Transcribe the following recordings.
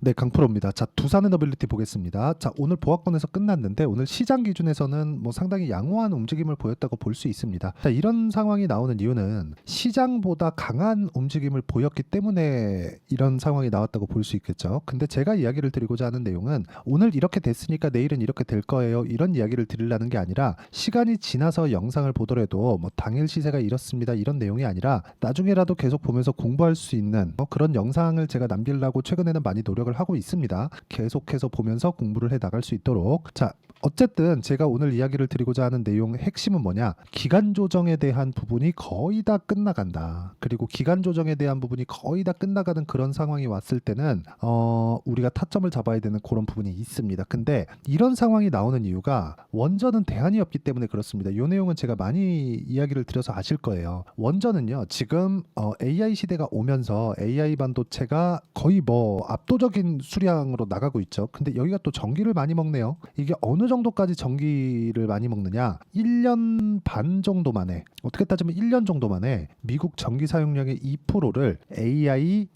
네, 강프로입니다. 자, 두산에너빌리티 보겠습니다. 자, 오늘 보합권에서 끝났는데 오늘 시장 기준에서는 뭐 상당히 양호한 움직임을 보였다고 볼 수 있습니다. 자, 이런 상황이 나오는 이유는 시장보다 강한 움직임을 보였기 때문에 이런 상황이 나왔다고 볼 수 있겠죠. 근데 제가 이야기를 드리고자 하는 내용은 오늘 이렇게 됐으니까 내일은 이렇게 될 거예요. 이런 이야기를 드리려는 게 아니라 시간이 지나서 영상을 보더라도 뭐 당일 시세가 이렇습니다. 이런 내용이 아니라 나중에라도 계속 보면서 공부할 수 있는 그런 영상을 제가 남기려고 최근에는 많이 노력을 하고 있습니다. 계속해서 보면서 공부를 해 나갈 수 있도록. 자, 어쨌든 제가 오늘 이야기를 드리고자 하는 내용의 핵심은 뭐냐? 기간 조정에 대한 부분이 거의 다 끝나간다. 그리고 기간 조정에 대한 부분이 거의 다 끝나가는 그런 상황이 왔을 때는 우리가 타점을 잡아야 되는 그런 부분이 있습니다. 근데 이런 상황이 나오는 이유가 원전은 대안이 없기 때문에 그렇습니다. 이 내용은 제가 많이 이야기를 드려서 아실 거예요. 원전은요, 지금 AI 시대가 오면서 AI 반도체가 거의 뭐 압도적인 수량으로 나가고 있죠. 근데 여기가 또 전기를 많이 먹네요. 이게 어느 정도까지 전기를 많이 먹느냐? 1년 반 정도 만에, 어떻게 따지면 1년 정도 만에 미국 전기 사용량의 2%를 AI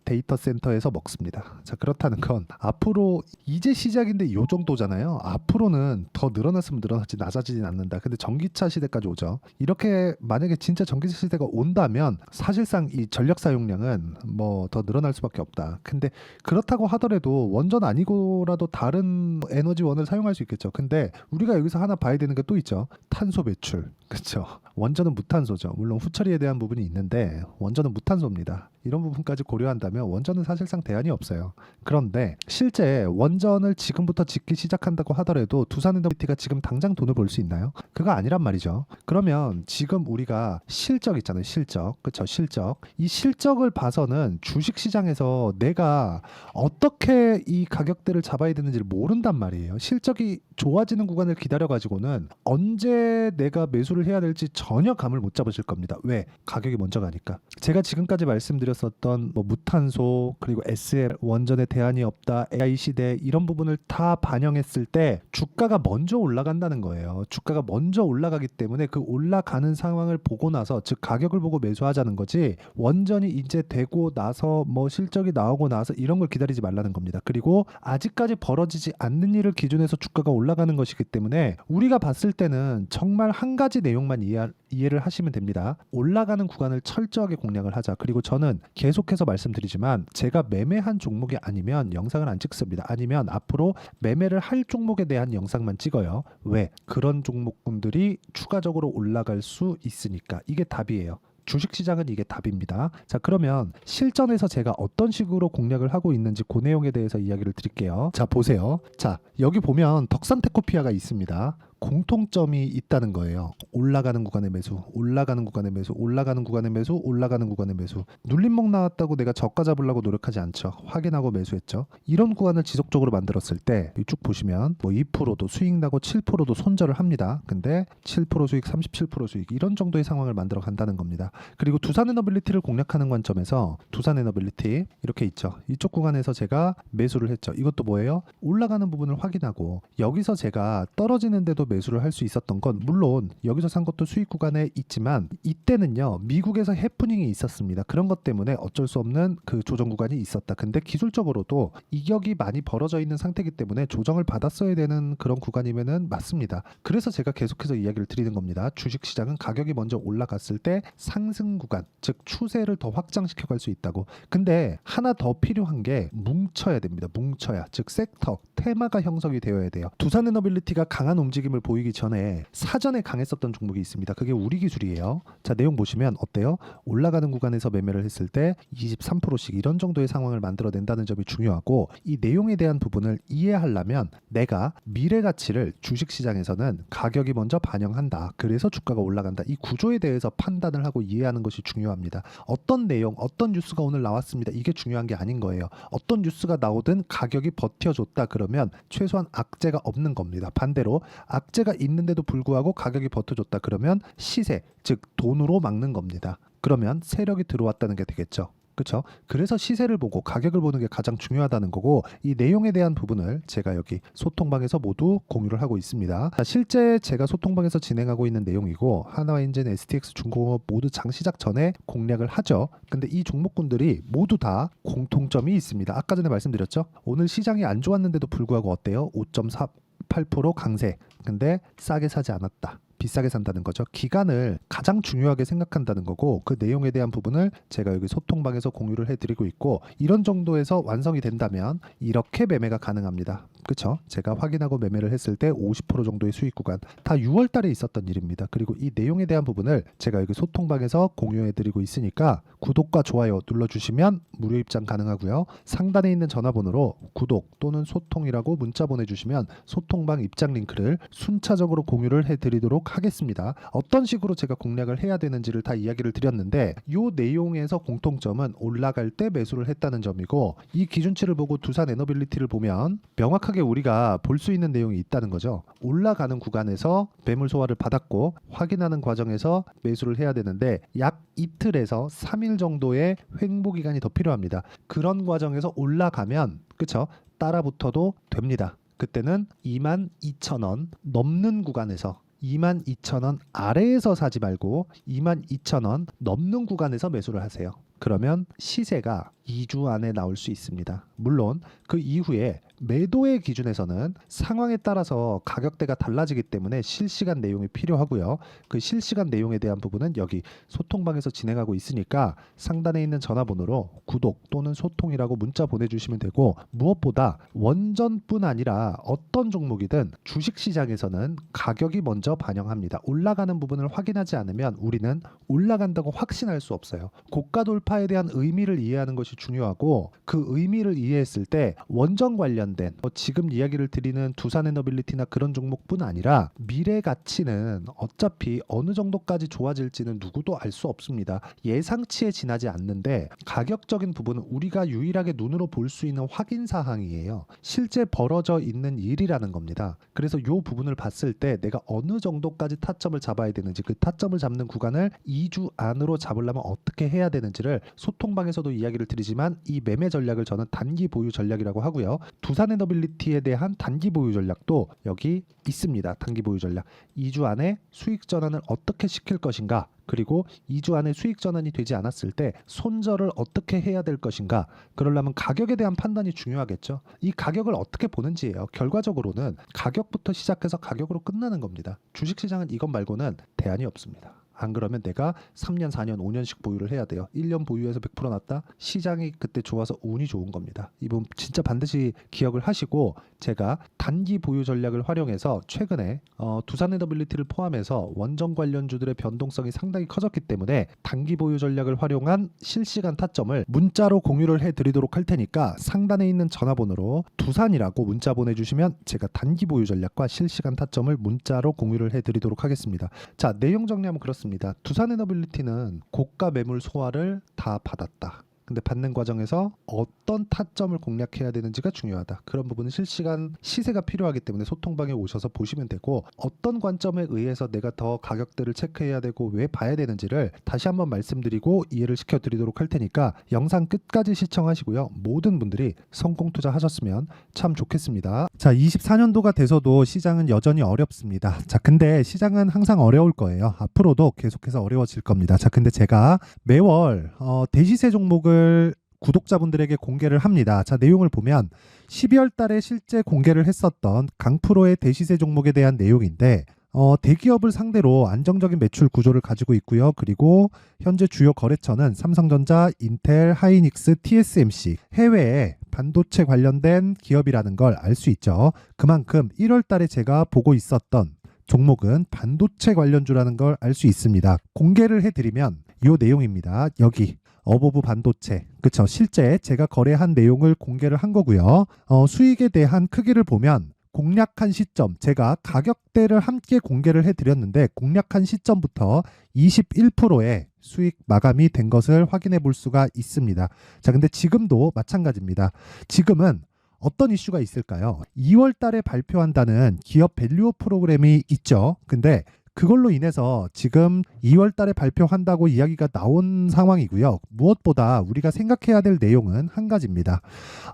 데이터 센터에서 먹습니다. 자, 그렇다는 건 앞으로 이제 시작인데 요 정도잖아요. 앞으로는 더 늘어났으면 늘어났지 낮아지진 않는다. 근데 전기차 시대까지 오죠. 이렇게 만약에 진짜 전기차 시대가 온다면 사실상 이 전력 사용량은 뭐 더 늘어날 수밖에 없다. 근데 그렇다고 하더라도 원전 아니고라도 다른 에너지원을 사용할 수 있겠죠. 근데 우리가 여기서 하나 봐야 되는 게 또 있죠. 탄소 배출. 그렇죠. 원전은 무탄소죠. 물론 후처리에 대한 부분이 있는데 원전은 무탄소입니다. 이런 부분까지 고려한다면 원전은 사실상 대안이 없어요. 그런데 실제 원전을 지금부터 짓기 시작한다고 하더라도 두산에너비티가 지금 당장 돈을 벌 수 있나요? 그거 아니란 말이죠. 그러면 지금 우리가 실적 있잖아요. 실적. 그렇죠. 실적. 이 실적을 봐서는 주식시장에서 내가 어떻게 이 가격대를 잡아야 되는지를 모른단 말이에요. 실적이 좋아지는 구간을 기다려가지고는 언제 내가 매수를 해야 될지 전혀 감을 못 잡으실 겁니다. 왜? 가격이 먼저 가니까. 제가 지금까지 말씀드렸었던 뭐 무탄소 그리고 SL 원전에 대안이 없다 AI 시대 이런 부분을 다 반영했을 때 주가가 먼저 올라간다는 거예요. 주가가 먼저 올라가기 때문에 그 올라가는 상황을 보고 나서 즉 가격을 보고 매수하자는 거지 원전이 이제 되고 나서 뭐 실적이 나오고 나서 이런 걸 기다리지 말라는 겁니다. 그리고 아직까지 벌어지지 않는 일을 기준해서 주가가 올라가는 것이기 때문에 우리가 봤을 때는 정말 한 가지 내용만 이해를 하시면 됩니다. 올라가는 구간을 철저하게 공략을 하자. 그리고 저는 계속해서 말씀드리지만 제가 매매한 종목이 아니면 영상을 안 찍습니다. 아니면 앞으로 매매를 할 종목에 대한 영상만 찍어요. 왜? 그런 종목군들이 추가적으로 올라갈 수 있으니까. 이게 답이에요. 주식시장은 이게 답입니다. 자, 그러면 실전에서 제가 어떤 식으로 공략을 하고 있는지 그 내용에 대해서 이야기를 드릴게요. 자, 보세요. 자, 여기 보면 덕산테코피아가 있습니다. 공통점이 있다는 거예요. 올라가는 구간의 매수, 올라가는 구간의 매수, 올라가는 구간의 매수, 올라가는 구간의 매수. 눌림목 나왔다고 내가 저가 잡으려고 노력하지 않죠. 확인하고 매수했죠. 이런 구간을 지속적으로 만들었을 때 쭉 보시면 뭐 2%도 수익 나고 7%도 손절을 합니다. 근데 7% 수익, 37% 수익 이런 정도의 상황을 만들어 간다는 겁니다. 그리고 두산에너빌리티를 공략하는 관점에서 두산에너빌리티 이렇게 있죠. 이쪽 구간에서 제가 매수를 했죠. 이것도 뭐예요? 올라가는 부분을 확인하고 여기서 제가 떨어지는데도 매수를 할 수 있었던 건 물론 여기서 산 것도 수익 구간에 있지만 이때는요 미국에서 해프닝이 있었습니다. 그런 것 때문에 어쩔 수 없는 그 조정 구간이 있었다. 근데 기술적으로도 이격이 많이 벌어져 있는 상태이기 때문에 조정을 받았어야 되는 그런 구간이면은 맞습니다. 그래서 제가 계속해서 이야기를 드리는 겁니다. 주식시장은 가격이 먼저 올라갔을 때 상승 구간 즉 추세를 더 확장시켜 갈 수 있다고. 근데 하나 더 필요한 게 뭉쳐야 됩니다. 뭉쳐야 즉 섹터 테마가 형성이 되어야 돼요. 두산에너빌리티가 강한 움직임을 보이기 전에 사전에 강했었던 종목이 있습니다. 그게 우리 기술이에요. 자, 내용 보시면 어때요? 올라가는 구간에서 매매를 했을 때 23%씩 이런 정도의 상황을 만들어낸다는 점이 중요하고 이 내용에 대한 부분을 이해하려면 내가 미래 가치를 주식시장에서는 가격이 먼저 반영한다. 그래서 주가가 올라간다. 이 구조에 대해서 판단을 하고 이해하는 것이 중요합니다. 어떤 내용, 어떤 뉴스가 오늘 나왔습니다. 이게 중요한 게 아닌 거예요. 어떤 뉴스가 나오든 가격이 버텨줬다 그러면 최소한 악재가 없는 겁니다. 반대로 악재가 있는데도 불구하고 가격이 버텨줬다 그러면 시세, 즉 돈으로 막는 겁니다. 그러면 세력이 들어왔다는 게 되겠죠. 그렇죠? 그래서 시세를 보고 가격을 보는 게 가장 중요하다는 거고, 이 내용에 대한 부분을 제가 여기 소통방에서 모두 공유를 하고 있습니다. 자, 실제 제가 소통방에서 진행하고 있는 내용이고, 하나와인젠, STX, 중공업 모두 장 시작 전에 공략을 하죠. 근데 이 종목군들이 모두 다 공통점이 있습니다. 아까 전에 말씀드렸죠? 오늘 시장이 안 좋았는데도 불구하고 어때요? 5.48% 강세. 근데 싸게 사지 않았다. 비싸게 산다는 거죠. 기간을 가장 중요하게 생각한다는 거고, 그 내용에 대한 부분을 제가 여기 소통방에서 공유를 해드리고 있고, 이런 정도에서 완성이 된다면 이렇게 매매가 가능합니다. 그쵸? 제가 확인하고 매매를 했을 때 50% 정도의 수익 구간, 다 6월 달에 있었던 일입니다. 그리고 이 내용에 대한 부분을 제가 여기 소통방에서 공유해드리고 있으니까 구독과 좋아요 눌러주시면 무료 입장 가능하고요. 상단에 있는 전화번호로 구독 또는 소통이라고 문자 보내주시면 소통방 입장 링크를 순차적으로 공유를 해드리도록 하겠습니다. 어떤 식으로 제가 공략을 해야 되는지를 다 이야기를 드렸는데, 이 내용에서 공통점은 올라갈 때 매수를 했다는 점이고, 이 기준치를 보고 두산 에너빌리티를 보면 명확하게 우리가 볼 수 있는 내용이 있다는 거죠. 올라가는 구간에서 매물 소화를 받았고 확인하는 과정에서 매수를 해야 되는데, 약 이틀에서 3일 정도의 횡보 기간이 더 필요합니다. 그런 과정에서 올라가면 그쵸? 따라붙어도 됩니다. 그때는 22,000원 넘는 구간에서, 22,000원 아래에서 사지 말고 22,000원 넘는 구간에서 매수를 하세요. 그러면 시세가 2주 안에 나올 수 있습니다. 물론 그 이후에 매도의 기준에서는 상황에 따라서 가격대가 달라지기 때문에 실시간 내용이 필요하고요. 그 실시간 내용에 대한 부분은 여기 소통방에서 진행하고 있으니까 상단에 있는 전화번호로 구독 또는 소통이라고 문자 보내주시면 되고, 무엇보다 원전뿐 아니라 어떤 종목이든 주식시장에서는 가격이 먼저 반영합니다. 올라가는 부분을 확인하지 않으면 우리는 올라간다고 확신할 수 없어요. 고가 돌파에 대한 의미를 이해하는 것이 중요하고, 그 의미를 이해했을 때 원전 관련된 지금 이야기를 드리는 두산에너빌리티나 그런 종목뿐 아니라 미래 가치는 어차피 어느 정도까지 좋아질지는 누구도 알 수 없습니다. 예상치에 지나지 않는데 가격적인 부분은 우리가 유일하게 눈으로 볼 수 있는 확인 사항이에요. 실제 벌어져 있는 일이라는 겁니다. 그래서 이 부분을 봤을 때 내가 어느 정도까지 타점을 잡아야 되는지, 그 타점을 잡는 구간을 2주 안으로 잡으려면 어떻게 해야 되는지를 소통방에서도 이야기를 드리지만, 이 매매 전략을 저는 단기 보유 전략이라고 하고요. 두산에너빌리티에 대한 단기 보유 전략도 여기 있습니다. 단기 보유 전략. 2주 안에 수익 전환을 어떻게 시킬 것인가, 그리고 2주 안에 수익 전환이 되지 않았을 때 손절을 어떻게 해야 될 것인가. 그러려면 가격에 대한 판단이 중요하겠죠. 이 가격을 어떻게 보는지예요. 결과적으로는 가격부터 시작해서 가격으로 끝나는 겁니다. 주식시장은 이것 말고는 대안이 없습니다. 안 그러면 내가 3년, 4년, 5년씩 보유를 해야 돼요. 1년 보유해서 100% 났다? 시장이 그때 좋아서 운이 좋은 겁니다. 이 부분 진짜 반드시 기억을 하시고, 제가 단기 보유 전략을 활용해서 최근에 두산에너빌리티를 포함해서 원전 관련주들의 변동성이 상당히 커졌기 때문에 단기 보유 전략을 활용한 실시간 타점을 문자로 공유를 해드리도록 할 테니까, 상단에 있는 전화번호로 두산이라고 문자 보내주시면 제가 단기 보유 전략과 실시간 타점을 문자로 공유를 해드리도록 하겠습니다. 자, 내용 정리하면 그렇습니다. 두산에너빌리티는 고가 매물 소화를 다 받았다. 근데 받는 과정에서 어떤 타점을 공략해야 되는지가 중요하다. 그런 부분은 실시간 시세가 필요하기 때문에 소통방에 오셔서 보시면 되고, 어떤 관점에 의해서 내가 더 가격대를 체크해야 되고 왜 봐야 되는지를 다시 한번 말씀드리고 이해를 시켜드리도록 할 테니까 영상 끝까지 시청하시고요. 모든 분들이 성공 투자하셨으면 참 좋겠습니다. 자, 24년도가 돼서도 시장은 여전히 어렵습니다. 자, 근데 시장은 항상 어려울 거예요. 앞으로도 계속해서 어려워질 겁니다. 자, 근데 제가 매월 대시세 종목을 구독자분들에게 공개를 합니다. 자, 내용을 보면 12월 달에 실제 공개를 했었던 강프로의 대시세 종목에 대한 내용인데, 대기업을 상대로 안정적인 매출 구조를 가지고 있고요. 그리고 현재 주요 거래처는 삼성전자, 인텔, 하이닉스, TSMC, 해외에 반도체 관련된 기업이라는 걸 알 수 있죠. 그만큼 1월 달에 제가 보고 있었던 종목은 반도체 관련주라는 걸 알 수 있습니다. 공개를 해드리면 이 내용입니다. 여기 어보브 반도체, 그쵸? 실제 제가 거래한 내용을 공개를 한 거고요. 수익에 대한 크기를 보면 공략한 시점, 제가 가격대를 함께 공개를 해드렸는데 공략한 시점부터 21%의 수익 마감이 된 것을 확인해 볼 수가 있습니다. 자, 근데 지금도 마찬가지입니다. 지금은 어떤 이슈가 있을까요? 2월 달에 발표한다는 기업 밸류업 프로그램이 있죠. 근데 그걸로 인해서 지금 2월 달에 발표한다고 이야기가 나온 상황이고요. 무엇보다 우리가 생각해야 될 내용은 한 가지입니다.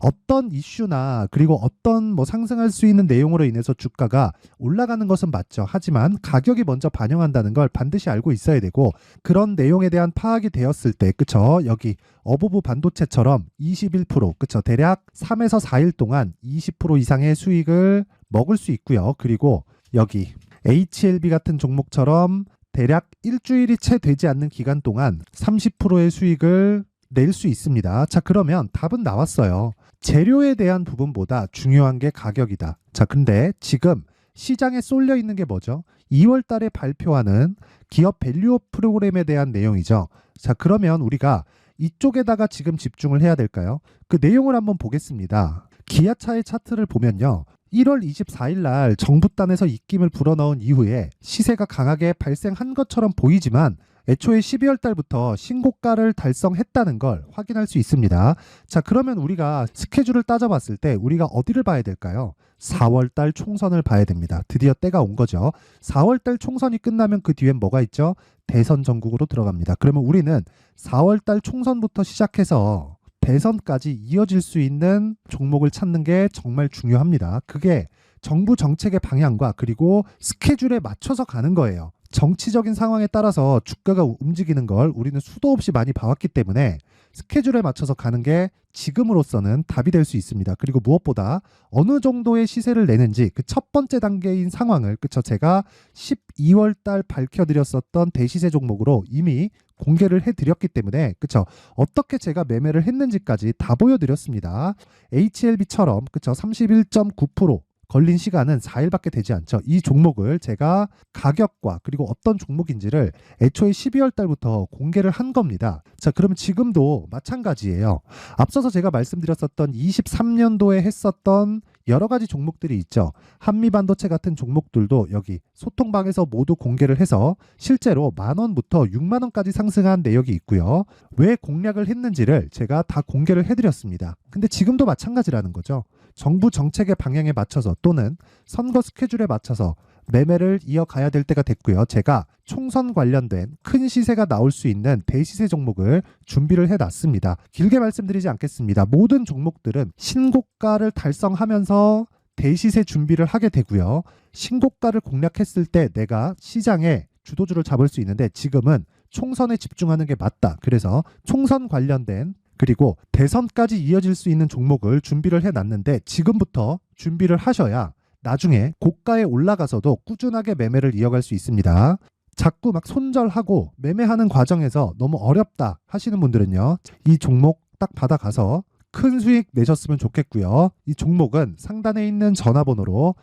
어떤 이슈나 그리고 어떤 뭐 상승할 수 있는 내용으로 인해서 주가가 올라가는 것은 맞죠. 하지만 가격이 먼저 반영한다는 걸 반드시 알고 있어야 되고, 그런 내용에 대한 파악이 되었을 때, 그쵸? 여기 어부부 반도체처럼 21%, 그쵸? 대략 3에서 4일 동안 20% 이상의 수익을 먹을 수 있고요. 그리고 여기 HLB 같은 종목처럼 대략 일주일이 채 되지 않는 기간 동안 30%의 수익을 낼 수 있습니다. 자, 그러면 답은 나왔어요. 재료에 대한 부분보다 중요한 게 가격이다. 자, 근데 지금 시장에 쏠려 있는 게 뭐죠? 2월 달에 발표하는 기업 밸류업 프로그램에 대한 내용이죠. 자, 그러면 우리가 이쪽에다가 지금 집중을 해야 될까요? 그 내용을 한번 보겠습니다. 기아차의 차트를 보면요. 1월 24일 날 정부단에서 입김을 불어넣은 이후에 시세가 강하게 발생한 것처럼 보이지만 애초에 12월 달부터 신고가를 달성했다는 걸 확인할 수 있습니다. 자, 그러면 우리가 스케줄을 따져봤을 때 우리가 어디를 봐야 될까요? 4월 달 총선을 봐야 됩니다. 드디어 때가 온 거죠. 4월 달 총선이 끝나면 그 뒤엔 뭐가 있죠? 대선 전국으로 들어갑니다. 그러면 우리는 4월 달 총선부터 시작해서 대선까지 이어질 수 있는 종목을 찾는 게 정말 중요합니다. 그게 정부 정책의 방향과 그리고 스케줄에 맞춰서 가는 거예요. 정치적인 상황에 따라서 주가가 움직이는 걸 우리는 수도 없이 많이 봐왔기 때문에 스케줄에 맞춰서 가는 게 지금으로서는 답이 될 수 있습니다. 그리고 무엇보다 어느 정도의 시세를 내는지 그 첫 번째 단계인 상황을, 그쵸, 제가 12월 달 밝혀드렸었던 대시세 종목으로 이미 공개를 해드렸기 때문에, 그쵸, 어떻게 제가 매매를 했는지까지 다 보여드렸습니다. HLB처럼, 그쵸, 31.9% 걸린 시간은 4일밖에 되지 않죠. 이 종목을 제가 가격과 그리고 어떤 종목인지를 애초에 12월 달부터 공개를 한 겁니다. 자, 그러면 지금도 마찬가지예요. 앞서서 제가 말씀드렸었던 23년도에 했었던 여러 가지 종목들이 있죠. 한미반도체 같은 종목들도 여기 소통방에서 모두 공개를 해서 실제로 10,000원부터 60,000원까지 상승한 내역이 있고요. 왜 공략을 했는지를 제가 다 공개를 해드렸습니다. 근데 지금도 마찬가지라는 거죠. 정부 정책의 방향에 맞춰서 또는 선거 스케줄에 맞춰서 매매를 이어가야 될 때가 됐고요. 제가 총선 관련된 큰 시세가 나올 수 있는 대시세 종목을 준비를 해놨습니다. 길게 말씀드리지 않겠습니다. 모든 종목들은 신고가를 달성하면서 대시세 준비를 하게 되고요. 신고가를 공략했을 때 내가 시장에 주도주를 잡을 수 있는데 지금은 총선에 집중하는 게 맞다. 그래서 총선 관련된 그리고 대선까지 이어질 수 있는 종목을 준비를 해놨는데 지금부터 준비를 하셔야 나중에 고가에 올라가서도 꾸준하게 매매를 이어갈 수 있습니다. 자꾸 막 손절하고 매매하는 과정에서 너무 어렵다 하시는 분들은요, 이 종목 딱 받아가서 큰 수익 내셨으면 좋겠고요. 이 종목은 상단에 있는 전화번호로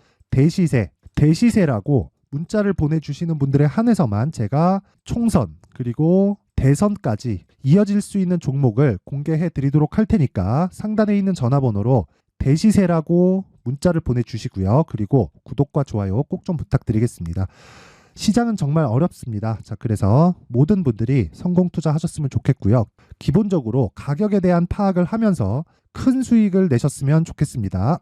대시세라고 문자를 보내주시는 분들에 한해서만 제가 총선 그리고 대선까지 이어질 수 있는 종목을 공개해 드리도록 할 테니까 상단에 있는 전화번호로 대시세라고 문자를 보내주시고요. 그리고 구독과 좋아요 꼭 좀 부탁드리겠습니다. 시장은 정말 어렵습니다. 자, 그래서 모든 분들이 성공 투자하셨으면 좋겠고요. 기본적으로 가격에 대한 파악을 하면서 큰 수익을 내셨으면 좋겠습니다.